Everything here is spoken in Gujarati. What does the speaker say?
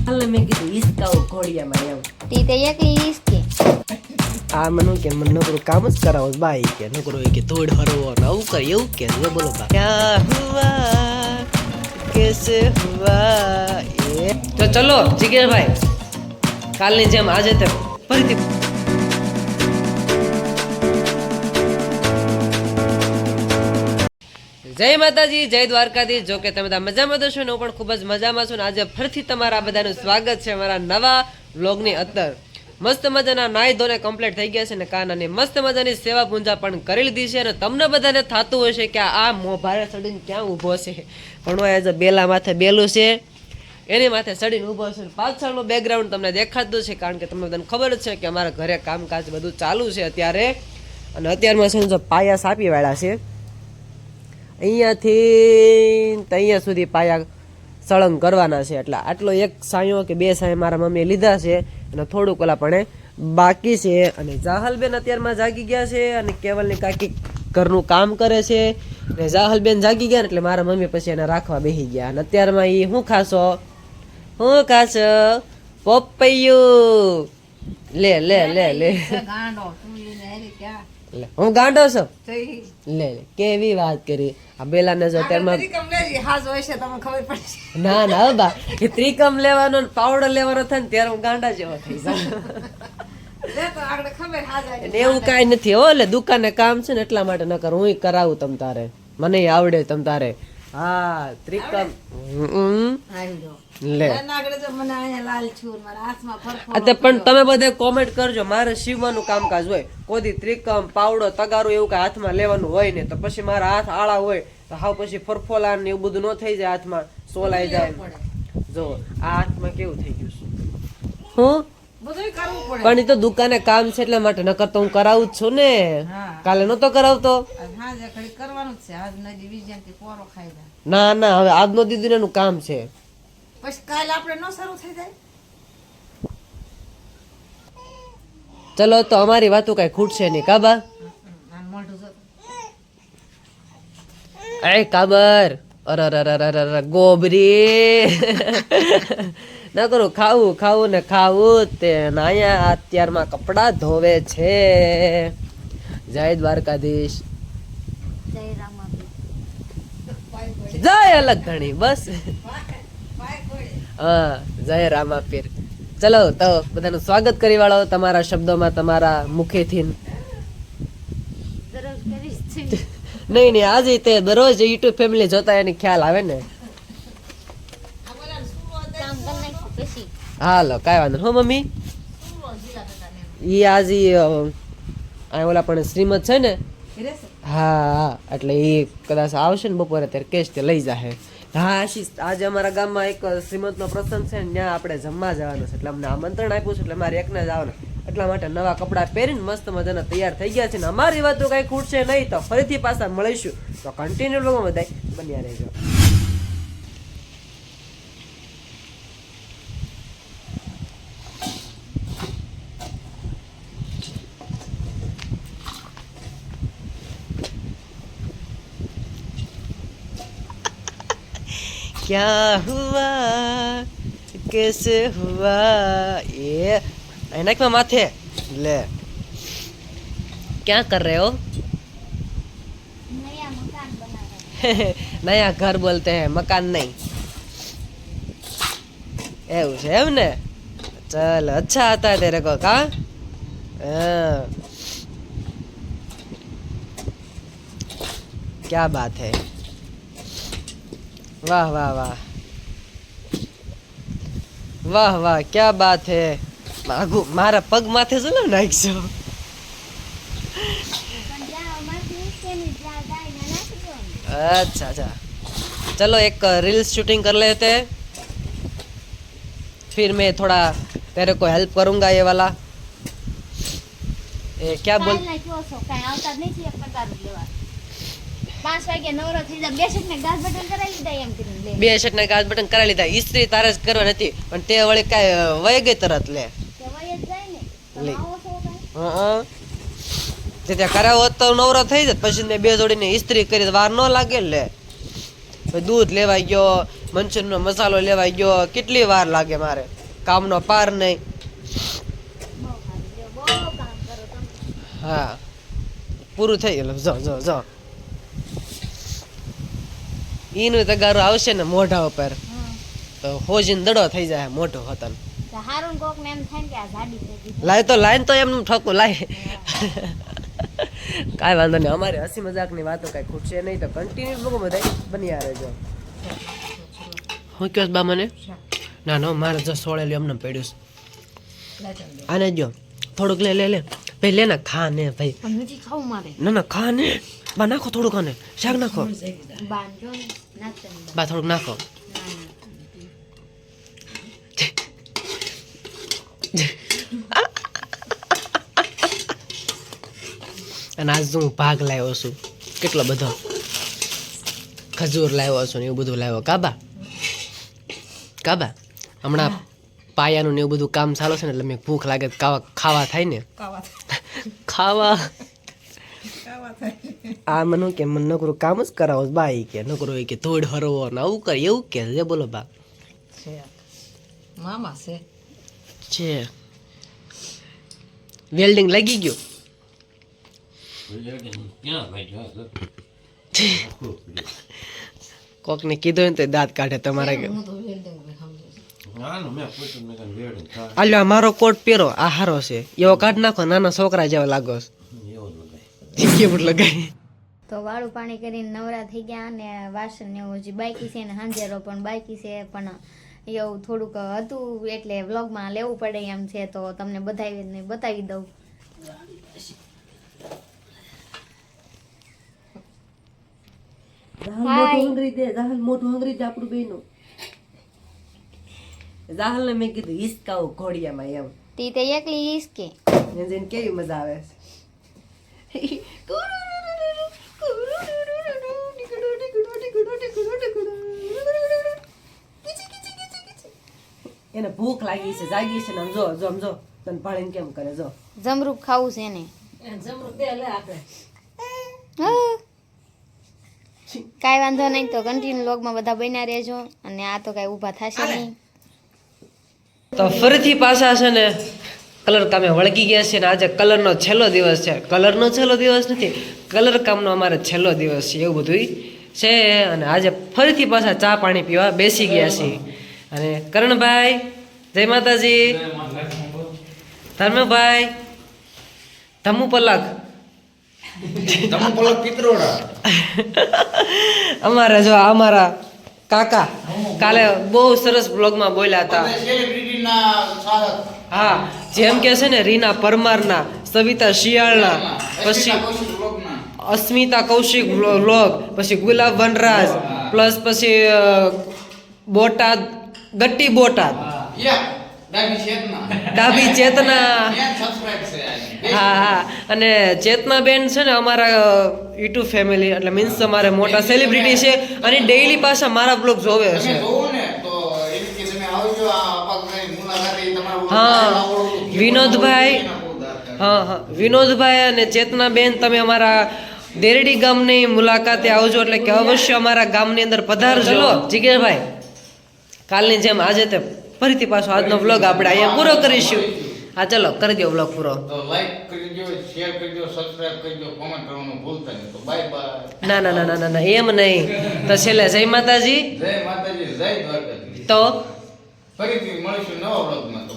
હાલ મેં કીધું ઈસકાઓ ઘોડિયામાં એમ તી તે એકલી ઈસકે આ મનું કે મને નકરું કામ જ કરાવો બાઈ કે નકરું કે થોડ હરવો ને આવું કરે એવું કે બોલો બા ક્યા હુઆ કેસે હુઆ એ તો ચલો જીગરભાઈ કાલની જેમ આજે તે ફરીથી જય માતાજી જય દ્વારકાધીશ. જો કે તમે બધા મજામાં તો છો ને હું પણ ખૂબ જ મજામાં છું ને આજે ફરીથી તમારા બધાનું સ્વાગત છે અમારા નવા વ્લોગની અંદર. મસ્ત મજાના નાઈ ધોને કમ્પ્લીટ થઈ ગયા છે ને કાનાની મસ્ત મજાની સેવા પૂંજા પણ કરી લીધી છે અને તમને બધાને થતું હશે કે આ મોભારે ચડીને ક્યાં ઊભો છે પણ આજે બેલા માથે બેલું છે એની માથે ચડીને ઊભો છે. પાછળનું બેકગ્રાઉન્ડ તમને દેખાતું છે કારણ કે તમને બધાને ખબર જ છે કે અમારા ઘરે કામકાજ બધું ચાલુ છે અત્યારે અને અત્યારમાં છે જો પાયા સાપી વાળા છે અહીંયાથી અહીંયા સુધી પાયા સળંગ કરવાના છે એટલે આટલો એક સાયો કે બે સાયા મારા મમ્મીએ લીધા છે અને થોડુંક ઓલા પણ બાકી છે. અને જાહલબેન અત્યારમાં જાગી ગયા છે અને કેવલની કાકી ઘરનું કામ કરે છે અને જાહલબેન જાગી ગયા ને એટલે મારા મમ્મી પછી એને રાખવા બેસી ગયા અને અત્યારમાં એ શું ખાશો પપૈયું લે લે લે લે હું ગાંડો છું લે કેવી વાત કરી આ બેલાને જો અત્યારમાં ના ના બા એ ત્રિકમ લેવાનો પાવડર લેવાનો થાય ને ત્યારે હું ગાંડા જેવો થઈ જાઉં એવું કઈ નથી હો એટલે દુકાને કામ છે ને એટલા માટે ન કર હું કરાવું તમ તારે મને આવડે તમ તારે હા ત્રિકમ લે પણ તમે બધા કોમેન્ટ કરજો મારે સીવવાનું કામકાજ હોય કોઈ ત્રિકમ પાવડો તગારું એવું કઈ હાથમાં લેવાનું હોય ને તો પછી મારા હાથ આળા હોય તો હાવ પછી ફરફોલા ને એવું બધું ન થઈ જાય હાથમાં સોલાઈ જાય જો આ હાથમાં કેવું થઈ ગયું છે હું પણ એ તો દુકાને કામ છે એટલા માટે નકર તો હું કરાવું જ છું ને કાલે નતો કરાવતો ના ના હવે આજનો દીદી નું કામ છે પછી કાલે આપણે નો સારું થઈ જાય. ચલો તો અમારી વાતો કઈ ખૂટશે નહીં કાબા એ કાબર અરે ગોબરી ના કરું ખાવું ખાવું ને ખાવું તે નાયા અત્યારમાં કપડા ધોવે છે. જય દ્વારકાધીશ જય અલગ ઘણી બસ હા જય રામાપીર. ચલો તો બધાનું સ્વાગત કરી વાળો તમારા શબ્દોમાં તમારા મુખેથી નહીં નહીં આજે તે દરરોજ યુટ્યુબ ફેમિલી જોતા એની ખ્યાલ આવે ને. હાલો કાંઈ વાંધો હો મમ્મી ઈ આજે ઓલા પણ શ્રીમદ છે ને હા એટલે એ કદાચ આવશે ને બપોરે ત્યારે કેશ તે લઈ જાહે. હા આશીષ આજે અમારા ગામમાં એક શ્રીમદનો પ્રસંગ છે ને ત્યાં આપણે જમવા જવાનું છે એટલે અમને આમંત્રણ આપ્યું છે એટલે મારે એકને જ આવવાનું એટલા માટે નવા કપડાં પહેરીને મસ્ત મજાના તૈયાર થઈ ગયા છે ને અમારી વાતો કઈ ખૂટશે નહીં તો ફરીથી પાછા મળીશું તો કન્ટિન્યુ લોકો બધા બન્યા રહેજો. क्या हुआ कैसे हुआ ये ऐनक में माथे ले क्या कर रहे हो नया मकान बना रहे नया घर बोलते हैं मकान नहीं એવું છે એમ ને चल अच्छा आता है तेरे को का क्या बात है वाह वाह वाह वाह वाह क्या बात है મારા પગ માથે છે ને નાખશો अच्छा अच्छा चलो एक रील्स शूटिंग कर लेते हैं फिर मैं थोड़ा तेरे को हेल्प करूंगा ये वाला क्या बोल 5 વાગે નવરો થઈ જાય. 2 શર્ટને ગાજ બટન કરાવી લીધા એમ કરીને લે 2 શર્ટને ગાજ બટન કરાવી લીધા ઈસ્ત્રી તારે જ કરવા નથી પણ તે વળી કાંઈ વહી ગઈ તરત લે કે વય જ જાય ને લે. આવો છો કાંઈ તે ત્યાં કરાવો હોત તો નવરો થઈ જાય પછી મેં 2 જોડીને ઈસ્ત્રી કરી વાર ન લાગે લે પછી દૂધ લેવાઈ ગયો, મંચુરિયનનો મસાલો લેવાઈ ગયો, કેટલી વાર લાગે મારે, કામનો પાર નહીં. બહુ સારું છે, બહુ કામ કરો તમે. હા પૂરું થઈ ગયું. જો જો જો ઈનું તગારું આવશે ને મોઢા ઉપર હા. તો હોજીને દડો થઈ જાય મોઢો હોતન. તો હારું કોક ને એમ થાય ને કે આ જાડી થઈ ગઈ. લાઈન તો એમ ઠોકું લાય. કાંઈ વાંધો નહીં, અમારે હસી મજાકની વાતો કાંઈ ખૂટશે નહીં, તો કન્ટિન્યુ બહુ બધા બન્યા રહેજો. હું કહો બા મને? ના ના મારે જો સોળેલું એમને પડ્યું છે. આને જો થોડુંક લે લે લે ભાઈ, લે ને ખા ને ભાઈ. નથી ખાવું મારે. ના ના ખા ને બા, નાખો થોડુંક, આને શાક નાખો બાંધો ને નાખતો ને. બા, થોડુંક નાખો. અને આજ હું ભાગ લાવ્યો છું, કેટલો બધો ખજૂર લાવ્યો છું ને એવું બધું લાવ્યો. કાબા કાબા હમણાં પાયાનું ને એવું બધું કામ ચાલે છે ને, એટલે મેં ભૂખ લાગે ખાવા થાય ને, ખાવા આ મને કે મને નકરું કામ જ કરાવો બા, એ કે નકરું એ કે ધોડ હરવો ને આવું કરે એવું કે જે બોલો બા મામા છે. વેલ્ડિંગ લાગી ગયું. કોક ને કીધું ને તો દાંત કાઢે તમારે. આલ્યો મારો કોટ પહેરો, આ હારો છે, એવો કાઢ નાખો, નાના છોકરા જેવા લાગો કેવું લગાય. તો વાળું પાણી કરીને નવરા થઈ ગયા અને વાસણ ને એવું હજી બાકી છે ને હાંજેરો પણ બાકી છે, પણ એવું થોડુંક હતું એટલે વ્લોગમાં લેવું પડે એમ છે, તો તમને બતાવી દઉં. મોટું હંગરી દે આપણું બેનું. જાહલ ને મેં કીધું હિસકાવું ઘોડિયામાં એમ, તી તે એકલી ઈસ કે એને કેવી મજા આવે એને ભૂખ લાગી છે, જાગી છે ને આમ જો જો આમ જો તને ભાળીને કેમ કરે જો. જમરૂખ ખાવું છે ને. કાંઈ વાંધો નહીં, તો કન્ટિન્યુ વ્લોગમાં બધા બન્યા રહેજો, અને આ તો કાંઈ ઊભા થશે નહીં. તો ફરીથી પાછા છે ને કલર કામે વળગી ગયા છે, ને આજે કલરનો છેલ્લો દિવસ છે. કલરનો છેલ્લો દિવસ નથી, કલર કામનો અમારે છેલ્લો દિવસ છે એવું બધું છે. અને આજે ફરીથી પાછા ચા પાણી પીવા બેસી ગયા છીએ. અને કરણભાઈ જય માતાજી, ધર્મભાઈ, ધમુ પલક અમારા જો અમારા કાકા કાલે બહુ સરસ બ્લોગમાં બોલ્યા હતા. હા, જેમ કે છે ને રીના પરમારના, સવિતા શિયાળના, પછી અસ્મિતા કૌશિક વ્લોગ, પછી ગુલાબ વનરાજ, પ્લસ પછી બોટાદ ગટ્ટી બોટાદ, ડાભી ચેતના. હા હા, અને ચેતના બેન છે ને અમારા યુટ્યુબ ફેમિલી, એટલે મીન્સ અમારે મોટા સેલિબ્રિટી છે, અને ડેઈલી પાછા મારા બ્લોગ જોવે છે. હા વિનોદભાઈ, હા હા વિનોદભાઈ અને ચેતના બેન, તમે અમારા દેરડી ગામની મુલાકાતે આવજો, એટલે કે અવશ્ય અમારા ગામની અંદર પધારજો. જીગરભાઈ કાલની જેમ આજે તે ફરીથી પાછો આજનો વ્લોગ આપણે અહીંયા પૂરો કરીશું. હા ચલો કરી દો વ્લોગ પૂરો. તો લાઈક કરજો, શેર કરજો, સબસ્ક્રાઇબ કરજો, કોમેન્ટ કરવાનું ભૂલતા નહીં. તો બાય બાય. ના ના ના ના ના એમ નહીં. તો છેલ્લે જય માતાજી, જય માતાજી, જય દ્વારકાધીશ. તો ફરીથી મળીશું નવા વ્લોગમાં. તો